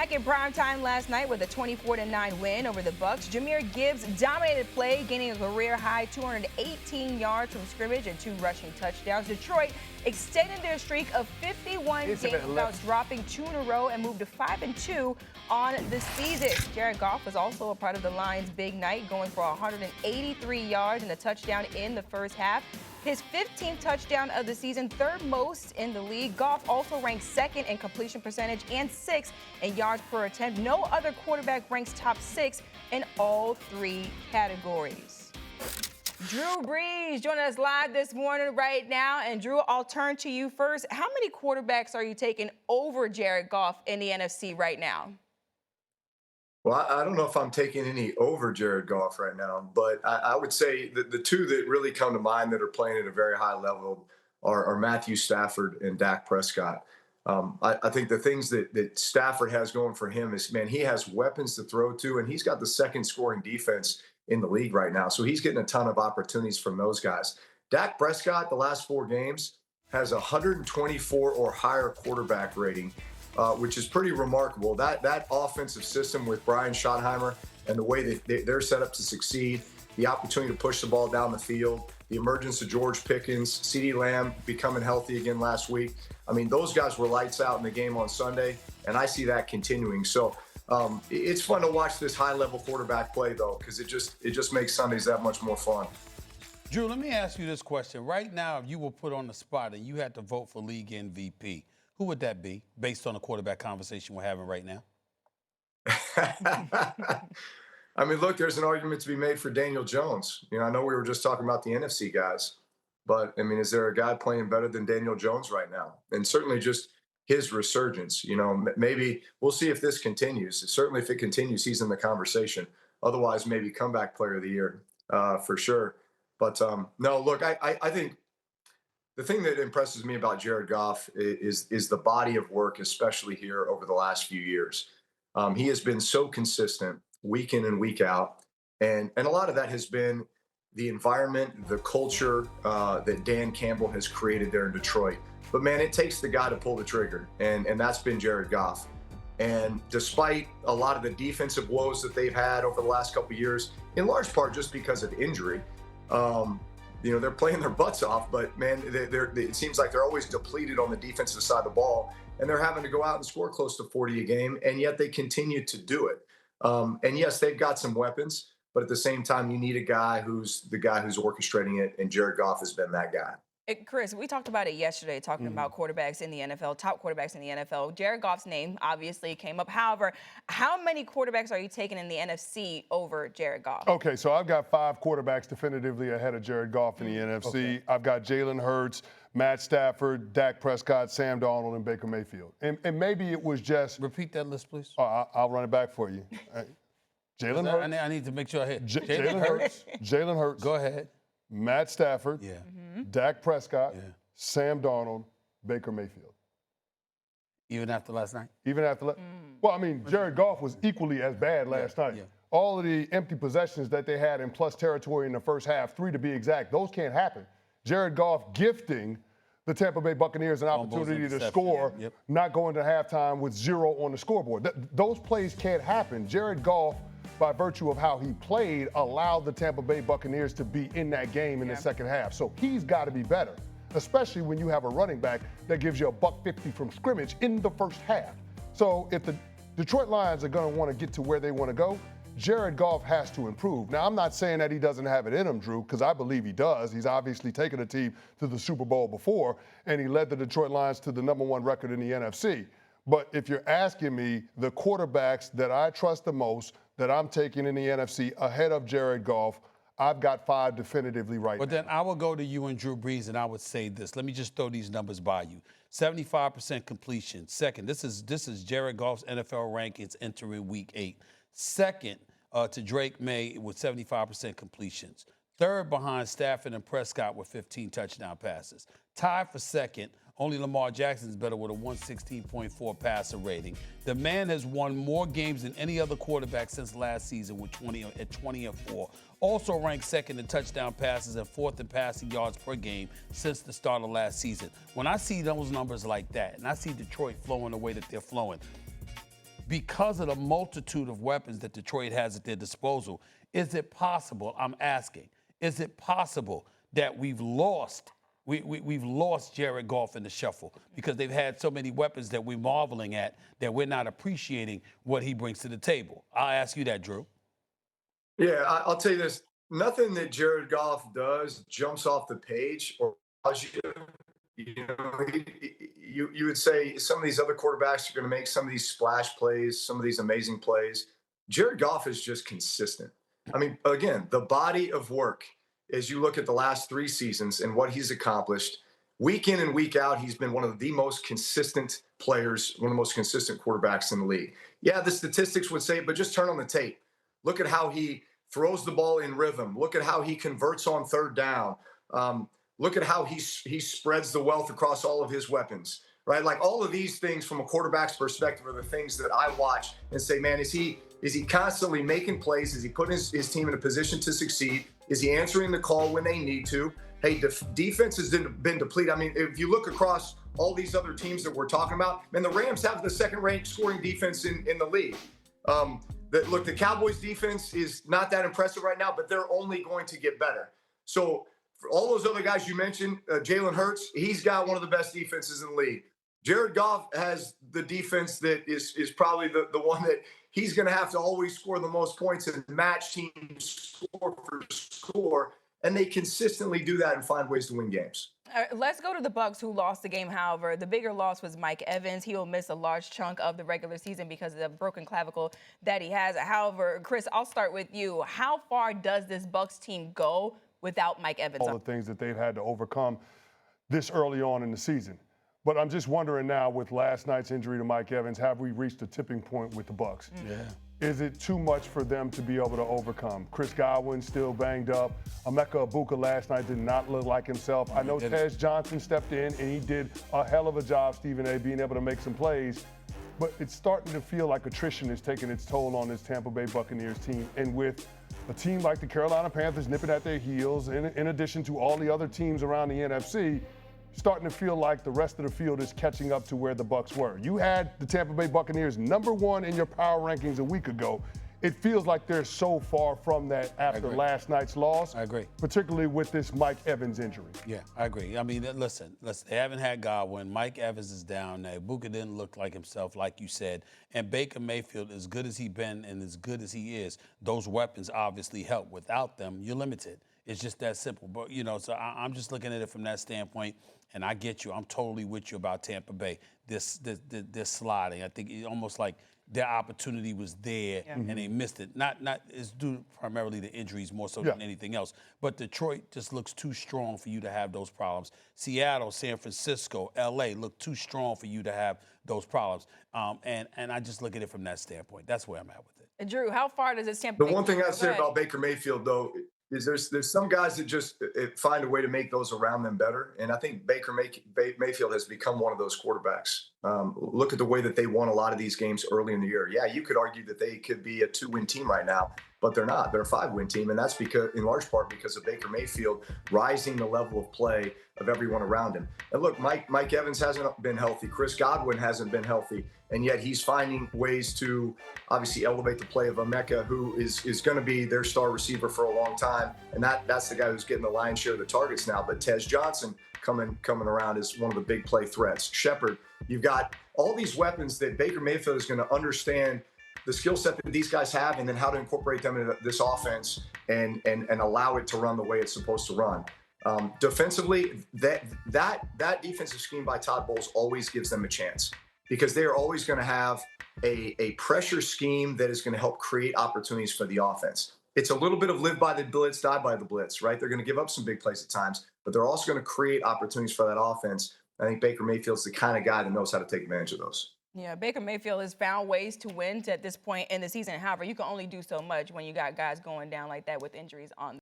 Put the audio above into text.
back in primetime last night with a 24-9 win over the Bucs. Jahmyr Gibbs dominated play, gaining a career-high 218 yards from scrimmage and 2 rushing touchdowns. Detroit extended their streak of 51 games without dropping 2 in a row and moved to 5-2 on the season. Jared Goff was also a part of the Lions' big night, going for 183 yards and a touchdown in the first half. His 15th touchdown of the season, 3rd most in the league. Goff also ranks 2nd in completion percentage and 6th in yards per attempt. No other quarterback ranks top 6 in all 3 categories. Drew Brees joining us live this morning right now. And Drew, I'll turn to you first. How many quarterbacks are you taking over Jared Goff in the NFC right now? Well, I don't know if I'm taking any over Jared Goff right now, but I would say that the 2 that really come to mind that are playing at a very high level are Matthew Stafford and Dak Prescott. I think the things that Stafford has going for him is, man, he has weapons to throw to, and he's got the 2nd scoring defense in the league right now. So he's getting a ton of opportunities from those guys. Dak Prescott, the last 4 games, has a 124 or higher quarterback rating, which is pretty remarkable. That offensive system with Brian Schottenheimer and the way that they're set up to succeed, the opportunity to push the ball down the field, the emergence of George Pickens, CeeDee Lamb becoming healthy again last week. I mean, those guys were lights out in the game on Sunday, and I see that continuing. So it's fun to watch this high-level quarterback play, though, because it just makes Sundays that much more fun. Drew, let me ask you this question. Right now, if you were put on the spot and you had to vote for league MVP, who would that be, based on the quarterback conversation we're having right now? I mean, look, there's an argument to be made for Daniel Jones. You know, I know we were just talking about the NFC guys, but, I mean, is there a guy playing better than Daniel Jones right now? And certainly just his resurgence. You know, maybe we'll see if this continues. Certainly if it continues, he's in the conversation. Otherwise, maybe comeback player of the year for sure. But, no, look, I think the thing that impresses me about Jared Goff is the body of work, especially here over the last few years. He has been so consistent week in and week out. And a lot of that has been the environment, the culture that Dan Campbell has created there in Detroit. But, man, it takes the guy to pull the trigger, and that's been Jared Goff. And despite a lot of the defensive woes that they've had over the last couple of years, in large part just because of injury, you know, they're playing their butts off, but, man, it seems like they're always depleted on the defensive side of the ball, and they're having to go out and score close to 40 a game, and yet they continue to do it. And, yes, they've got some weapons, but at the same time, you need a guy who's orchestrating it, and Jared Goff has been that guy. Chris, we talked about it yesterday, talking about quarterbacks in the NFL, top quarterbacks in the NFL. Jared Goff's name obviously came up. However, how many quarterbacks are you taking in the NFC over Jared Goff? Okay, so I've got 5 quarterbacks definitively ahead of Jared Goff in the NFC. Okay. I've got Jalen Hurts, Matt Stafford, Dak Prescott, Sam Darnold, and Baker Mayfield. And maybe it was just... Repeat that list, please. I'll run it back for you. Jalen Hurts. I need to make sure I hit. Jalen Hurts. Jalen Hurts. Go ahead. Matt Stafford, Dak Prescott, Sam Darnold, Baker Mayfield. Even after last night? Even after Well, I mean, Jared Goff was equally as bad last night. Yeah. All of the empty possessions that they had in plus territory in the first half, 3 to be exact, those can't happen. Jared Goff gifting the Tampa Bay Buccaneers an opportunity to score, not going to halftime with 0 on the scoreboard. Those plays can't happen. Jared Goff, by virtue of how he played, allowed the Tampa Bay Buccaneers to be in that game in the second half. So he's got to be better, especially when you have a running back that gives you $150 from scrimmage in the first half. So if the Detroit Lions are going to want to get to where they want to go, Jared Goff has to improve. Now, I'm not saying that he doesn't have it in him, Drew, because I believe he does. He's obviously taken a team to the Super Bowl before, and he led the Detroit Lions to the #1 record in the NFC. But if you're asking me the quarterbacks that I trust the most, that I'm taking in the NFC ahead of Jared Goff, I've got 5 definitively right now. But then I will go to you and Drew Brees, and I would say this. Let me just throw these numbers by you. 75% completion. Second, this is Jared Goff's NFL rankings entering Week 8. Second to Drake May with 75% completions. Third behind Stafford and Prescott with 15 touchdown passes. Tied for second, only Lamar Jackson is better with a 116.4 passer rating. The man has won more games than any other quarterback since last season with 20-4. Also ranked second in touchdown passes and 4th in passing yards per game since the start of last season. When I see those numbers like that, and I see Detroit flowing the way that they're flowing, because of the multitude of weapons that Detroit has at their disposal, is it possible, I'm asking, is it possible that we've lost Jared Goff in the shuffle because they've had so many weapons that we're marveling at that we're not appreciating what he brings to the table? I'll ask you that, Drew. Yeah, I'll tell you this. Nothing that Jared Goff does jumps off the page or allows you. You would say some of these other quarterbacks are going to make some of these splash plays, some of these amazing plays. Jared Goff is just consistent. I mean, again, the body of work, as you look at the last 3 seasons and what he's accomplished, week in and week out, he's been one of the most consistent players, one of the most consistent quarterbacks in the league. Yeah, the statistics would say it, but just turn on the tape. Look at how he throws the ball in rhythm. Look at how he converts on 3rd down. Look at how he spreads the wealth across all of his weapons, right? Like all of these things from a quarterback's perspective are the things that I watch and say, man, is he constantly making plays? Is he putting his team in a position to succeed? Is he answering the call when they need to? Hey, defense has been depleted. I mean, if you look across all these other teams that we're talking about, man, the Rams have the 2nd-ranked scoring defense in the league. Look, the Cowboys defense is not that impressive right now, but they're only going to get better. So for all those other guys you mentioned, Jalen Hurts, he's got one of the best defenses in the league. Jared Goff has the defense that is probably the one that he's going to have to always score the most points and match teams score for score. And they consistently do that and find ways to win games. Let's go to the Bucs, who lost the game. However, the bigger loss was Mike Evans. He will miss a large chunk of the regular season because of the broken clavicle that he has. However, Chris, I'll start with you. How far does this Bucs team go without Mike Evans? All the things that they've had to overcome this early on in the season. But I'm just wondering now, with last night's injury to Mike Evans, have we reached a tipping point with the Bucs? Yeah. Is it too much for them to be able to overcome? Chris Godwin still banged up. Emeka Egbuka last night did not look like himself. I know Tej Johnson stepped in, and he did a hell of a job, Stephen A., being able to make some plays. But it's starting to feel like attrition is taking its toll on this Tampa Bay Buccaneers team. And with a team like the Carolina Panthers nipping at their heels, in addition to all the other teams around the NFC, starting to feel like the rest of the field is catching up to where the Bucs were. You had the Tampa Bay Buccaneers #1 in your power rankings a week ago. It feels like they're so far from that after last night's loss. I agree. Particularly with this Mike Evans injury. Yeah, I agree. I mean, listen, they haven't had Godwin. Mike Evans is down there. Egbuka didn't look like himself, like you said. And Baker Mayfield, as good as he's been and as good as he is, those weapons obviously help. Without them, you're limited. It's just that simple. But, so I'm just looking at it from that standpoint, and I get you. I'm totally with you about Tampa Bay. This sliding. I think it's almost like their opportunity was there and they missed it. Not it's due primarily to injuries more so than anything else. But Detroit just looks too strong for you to have those problems. Seattle, San Francisco, LA look too strong for you to have those problems. And I just look at it from that standpoint. That's where I'm at with it. Drew, how far does this Tampa Bay? The one thing I'd say about Baker Mayfield, though, is there's some guys that just find a way to make those around them better. And I think Baker Mayfield has become one of those quarterbacks. Look at the way that they won a lot of these games early in the year. Yeah, you could argue that they could be a 2-win team right now, but they're not. They're a 5-win team, and that's because, in large part, because of Baker Mayfield rising the level of play of everyone around him. And look, Mike Evans hasn't been healthy. Chris Godwin hasn't been healthy, and yet he's finding ways to obviously elevate the play of Emeka, who is going to be their star receiver for a long time, and that's the guy who's getting the lion's share of the targets now. But Tej Johnson coming around is one of the big play threats. Shepard, you've got all these weapons that Baker Mayfield is going to understand the skill set that these guys have, and then how to incorporate them into this offense and allow it to run the way it's supposed to run. Defensively, that defensive scheme by Todd Bowles always gives them a chance, because they are always going to have a pressure scheme that is going to help create opportunities for the offense. It's a little bit of live by the blitz, die by the blitz, right? They're going to give up some big plays at times, but they're also going to create opportunities for that offense. I think Baker Mayfield's the kind of guy that knows how to take advantage of those. Yeah, Baker Mayfield has found ways to win at this point in the season. However, you can only do so much when you got guys going down like that with injuries on.